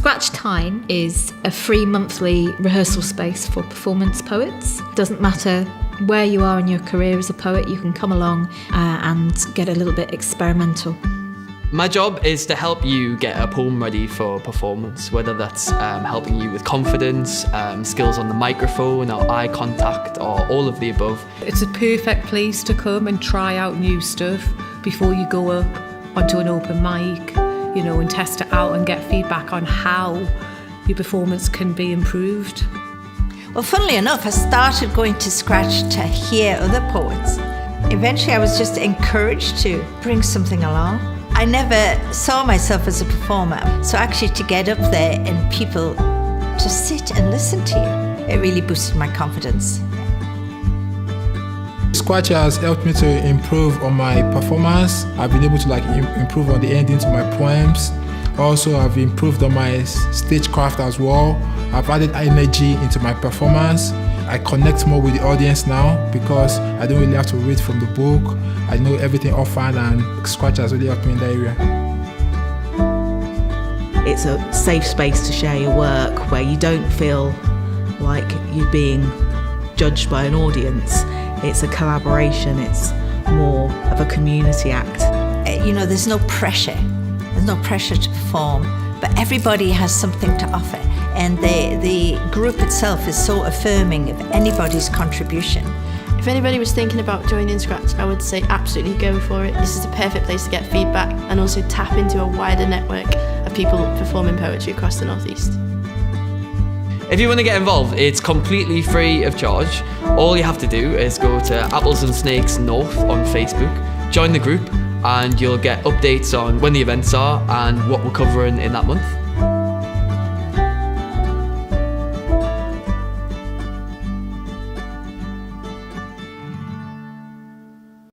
Scratch Tyne is a free monthly rehearsal space for performance poets. Doesn't matter where you are in your career as a poet, you can come along and get a little bit experimental. My job is to help you get a poem ready for performance, whether that's helping you with confidence, skills on the microphone or eye contact or all of the above. It's a perfect place to come and try out new stuff before you go up onto an open mic, and test it out and get feedback on how your performance can be improved. Well, funnily enough, I started going to Scratch to hear other poets. Eventually I was just encouraged to bring something along. I never saw myself as a performer, so actually to get up there and people to sit and listen to you, it really boosted my confidence. Scratch has helped me to improve on my performance. I've been able to improve on the ending to my poems. Also, I've improved on my stagecraft as well. I've added energy into my performance. I connect more with the audience now because I don't really have to read from the book. I know everything offhand, and Scratch has really helped me in that area. It's a safe space to share your work where you don't feel like you're being judged by an audience. It's a collaboration, it's more of a community act. There's no pressure. There's no pressure to perform, but everybody has something to offer. And the group itself is so affirming of anybody's contribution. If anybody was thinking about joining Scratch, I would say absolutely go for it. This is a perfect place to get feedback and also tap into a wider network of people performing poetry across the North East. If you want to get involved, it's completely free of charge. All you have to do is go to Apples and Snakes North on Facebook, join the group, and you'll get updates on when the events are and what we're covering in that month.